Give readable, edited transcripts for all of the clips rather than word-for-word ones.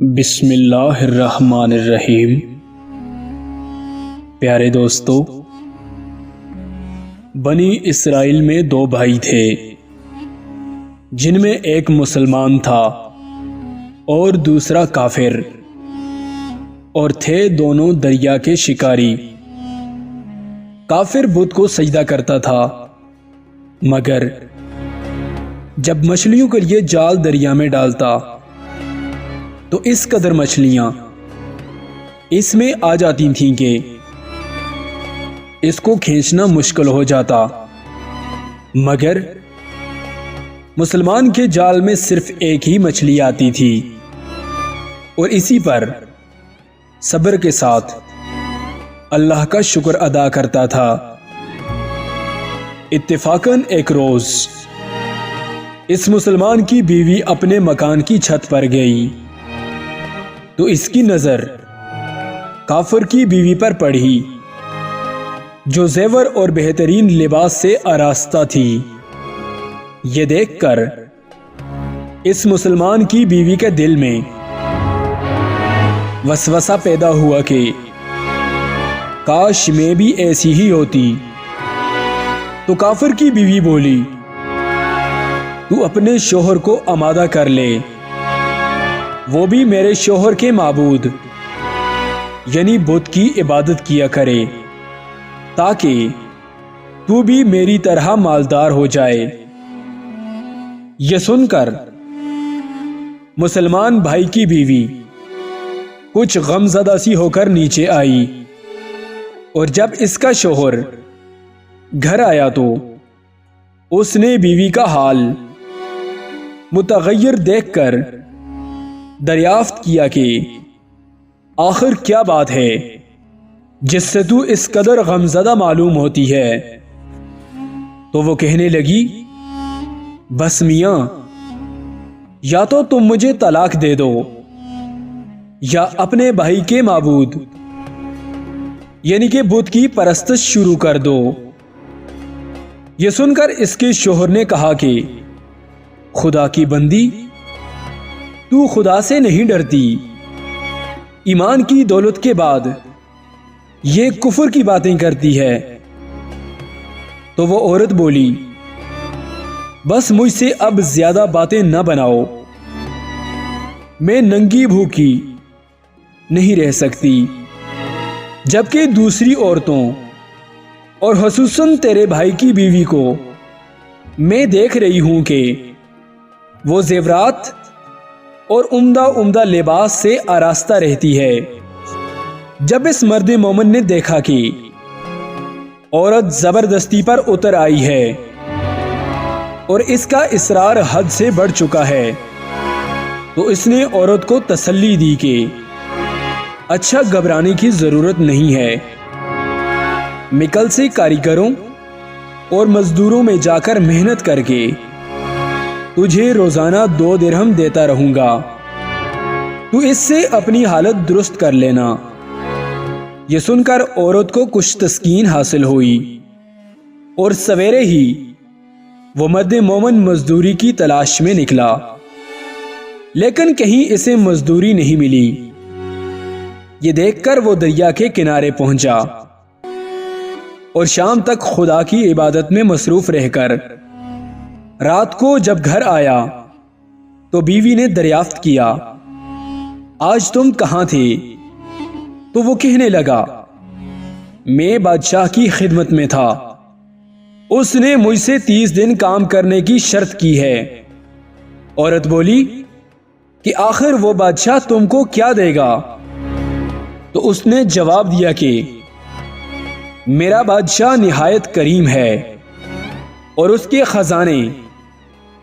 بسم اللہ الرحمن الرحیم۔ پیارے دوستو، بنی اسرائیل میں دو بھائی تھے جن میں ایک مسلمان تھا اور دوسرا کافر، اور تھے دونوں دریا کے شکاری۔ کافر بت کو سجدہ کرتا تھا، مگر جب مچھلیوں کے لیے جال دریا میں ڈالتا تو اس قدر مچھلیاں اس میں آ جاتی تھیں کہ اس کو کھینچنا مشکل ہو جاتا، مگر مسلمان کے جال میں صرف ایک ہی مچھلی آتی تھی، اور اسی پر صبر کے ساتھ اللہ کا شکر ادا کرتا تھا۔ اتفاقاً ایک روز اس مسلمان کی بیوی اپنے مکان کی چھت پر گئی تو اس کی نظر کافر کی بیوی پر پڑی، جو زیور اور بہترین لباس سے آراستہ تھی۔ یہ دیکھ کر اس مسلمان کی بیوی کے دل میں وسوسہ پیدا ہوا کہ کاش میں بھی ایسی ہی ہوتی۔ تو کافر کی بیوی بولی، تو اپنے شوہر کو آمادہ کر لے، وہ بھی میرے شوہر کے معبود یعنی بت کی عبادت کیا کرے، تاکہ تو بھی میری طرح مالدار ہو جائے۔ یہ سن کر مسلمان بھائی کی بیوی کچھ غم زدہ سی ہو کر نیچے آئی، اور جب اس کا شوہر گھر آیا تو اس نے بیوی کا حال متغیر دیکھ کر دریافت کیا کہ آخر کیا بات ہے جس سے تو اس قدر غمزدہ معلوم ہوتی ہے۔ تو وہ کہنے لگی، بس میاں، یا تو تم مجھے طلاق دے دو یا اپنے بھائی کے معبود یعنی کہ بت کی پرستش شروع کر دو۔ یہ سن کر اس کے شوہر نے کہا کہ خدا کی بندی، تو خدا سے نہیں ڈرتی؟ ایمان کی دولت کے بعد یہ کفر کی باتیں کرتی ہے۔ تو وہ عورت بولی، بس مجھ سے اب زیادہ باتیں نہ بناؤ، میں ننگی بھوکی نہیں رہ سکتی، جبکہ دوسری عورتوں اور خصوصاً تیرے بھائی کی بیوی کو میں دیکھ رہی ہوں کہ وہ زیورات اور عمدہ لباس سے آراستہ رہتی ہے۔ جب اس مرد مومن نے دیکھا کہ عورت زبردستی پر اتر آئی ہے اور اس کا اصرار حد سے بڑھ چکا ہے، تو اس نے عورت کو تسلی دی کہ اچھا، گھبرانے کی ضرورت نہیں ہے، میں کل سے کاریگروں اور مزدوروں میں جا کر محنت کر کے تجھے روزانہ 2 درہم دیتا رہوں گا، تو اس سے اپنی حالت درست کر لینا۔ یہ سن کر عورت کو کچھ تسکین حاصل ہوئی، اور سویرے ہی وہ مرد مومن مزدوری کی تلاش میں نکلا، لیکن کہیں اسے مزدوری نہیں ملی۔ یہ دیکھ کر وہ دریا کے کنارے پہنچا، اور شام تک خدا کی عبادت میں مصروف رہ کر رات کو جب گھر آیا تو بیوی نے دریافت کیا، آج تم کہاں تھے؟ تو وہ کہنے لگا، میں بادشاہ کی خدمت میں تھا، اس نے مجھ سے 30 دن کام کرنے کی شرط کی ہے۔ عورت بولی کہ آخر وہ بادشاہ تم کو کیا دے گا؟ تو اس نے جواب دیا کہ میرا بادشاہ نہایت کریم ہے، اور اس کے خزانے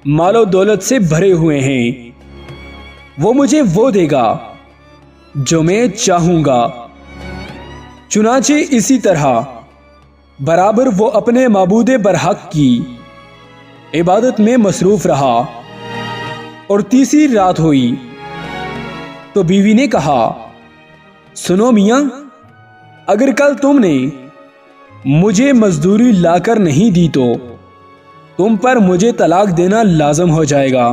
مال و دولت سے بھرے ہوئے ہیں، وہ مجھے وہ دے گا جو میں چاہوں گا۔ چنانچہ اسی طرح برابر وہ اپنے معبود برحق کی عبادت میں مصروف رہا، اور تیسری رات ہوئی تو بیوی نے کہا، سنو میاں، اگر کل تم نے مجھے مزدوری لا کر نہیں دی تو تم پر مجھے طلاق دینا لازم ہو جائے گا۔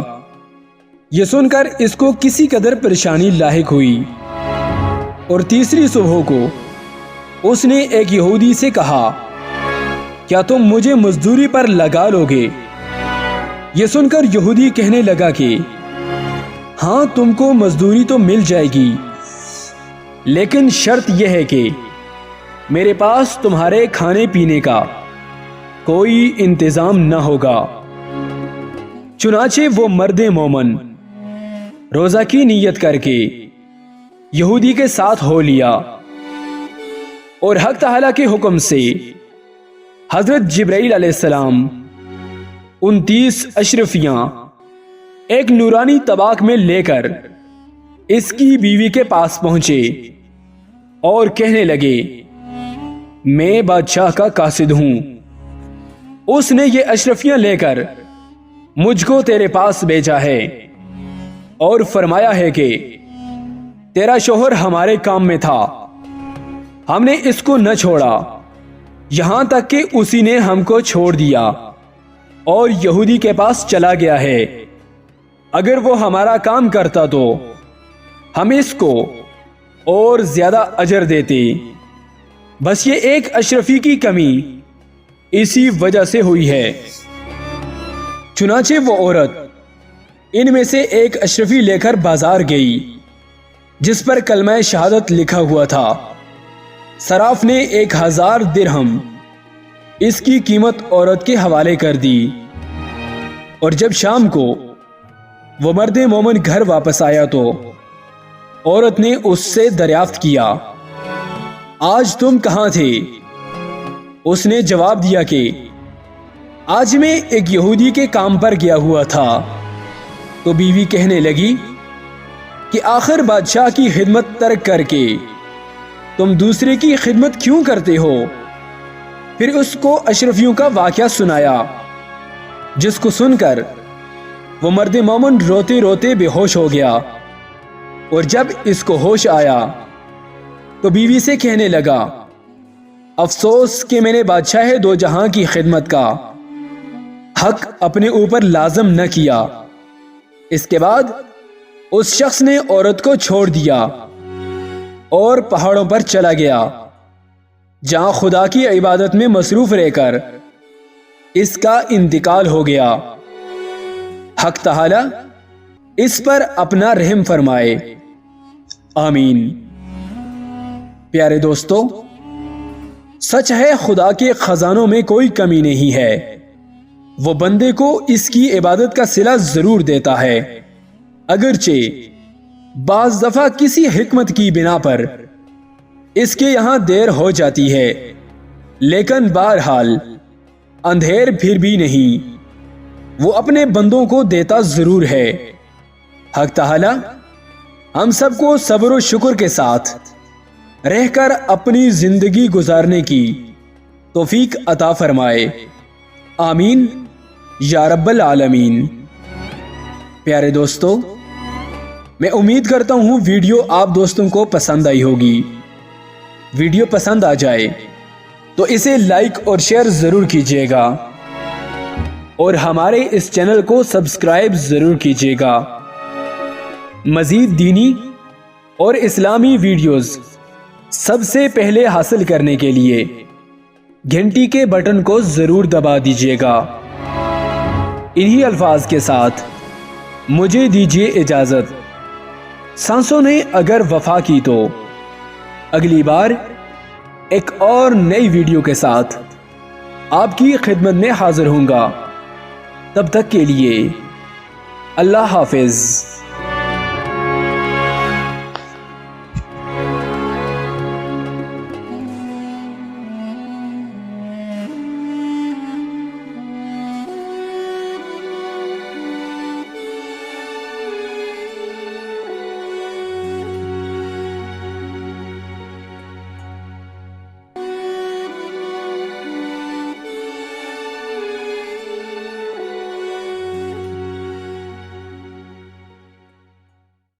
یہ سن کر اس کو کسی قدر پریشانی لاحق ہوئی اور تیسری صبح کو اس نے ایک یہودی سے کہا، کیا تم مجھے مزدوری پر لگا لو گے؟ یہ سن کر یہودی کہنے لگا کہ ہاں، تم کو مزدوری تو مل جائے گی، لیکن شرط یہ ہے کہ میرے پاس تمہارے کھانے پینے کا کوئی انتظام نہ ہوگا۔ چنانچہ وہ مرد مومن روزہ کی نیت کر کے یہودی کے ساتھ ہو لیا، اور حق تعالیٰ کے حکم سے حضرت جبرائیل علیہ السلام 29 اشرفیاں ایک نورانی طباق میں لے کر اس کی بیوی کے پاس پہنچے اور کہنے لگے، میں بادشاہ کا قاصد ہوں، اس نے یہ اشرفیاں لے کر مجھ کو تیرے پاس بھیجا ہے اور فرمایا ہے کہ تیرا شوہر ہمارے کام میں تھا، ہم نے اس کو نہ چھوڑا یہاں تک کہ اسی نے ہم کو چھوڑ دیا اور یہودی کے پاس چلا گیا ہے۔ اگر وہ ہمارا کام کرتا تو ہم اس کو اور زیادہ اجر دیتے، بس یہ ایک اشرفی کی کمی اسی وجہ سے ہوئی ہے۔ چنانچہ وہ عورت ان میں سے ایک اشرفی لے کر بازار گئی جس پر کلمہ شہادت لکھا ہوا تھا۔ صراف نے 1000 درہم اس کی قیمت عورت کے حوالے کر دی، اور جب شام کو وہ مرد مومن گھر واپس آیا تو عورت نے اس سے دریافت کیا، آج تم کہاں تھے؟ اس نے جواب دیا کہ آج میں ایک یہودی کے کام پر گیا ہوا تھا۔ تو بیوی کہنے لگی کہ آخر بادشاہ کی خدمت ترک کر کے تم دوسرے کی خدمت کیوں کرتے ہو؟ پھر اس کو اشرفیوں کا واقعہ سنایا، جس کو سن کر وہ مرد مومن روتے روتے بے ہوش ہو گیا، اور جب اس کو ہوش آیا تو بیوی سے کہنے لگا، افسوس کہ میں نے بادشاہ دو جہاں کی خدمت کا حق اپنے اوپر لازم نہ کیا۔ اس کے بعد اس شخص نے عورت کو چھوڑ دیا اور پہاڑوں پر چلا گیا، جہاں خدا کی عبادت میں مصروف رہ کر اس کا انتقال ہو گیا۔ حق تعالی اس پر اپنا رحم فرمائے، آمین۔ پیارے دوستو، سچ ہے خدا کے خزانوں میں کوئی کمی نہیں ہے، وہ بندے کو اس کی عبادت کا صلہ ضرور دیتا ہے، اگرچہ بعض دفعہ کسی حکمت کی بنا پر اس کے یہاں دیر ہو جاتی ہے، لیکن بہرحال اندھیر پھر بھی نہیں، وہ اپنے بندوں کو دیتا ضرور ہے۔ حق تعالی ہم سب کو صبر و شکر کے ساتھ رہ کر اپنی زندگی گزارنے کی توفیق عطا فرمائے، آمین یا رب العالمین۔ پیارے دوستو، میں امید کرتا ہوں ویڈیو آپ دوستوں کو پسند آئی ہوگی۔ ویڈیو پسند آ جائے تو اسے لائک اور شیئر ضرور کیجیے گا، اور ہمارے اس چینل کو سبسکرائب ضرور کیجیے گا۔ مزید دینی اور اسلامی ویڈیوز سب سے پہلے حاصل کرنے کے لیے گھنٹی کے بٹن کو ضرور دبا دیجیے گا۔ انہی الفاظ کے ساتھ مجھے دیجیے اجازت۔ سانسوں نے اگر وفا کی تو اگلی بار ایک اور نئی ویڈیو کے ساتھ آپ کی خدمت میں حاضر ہوں گا۔ تب تک کے لیے اللہ حافظ۔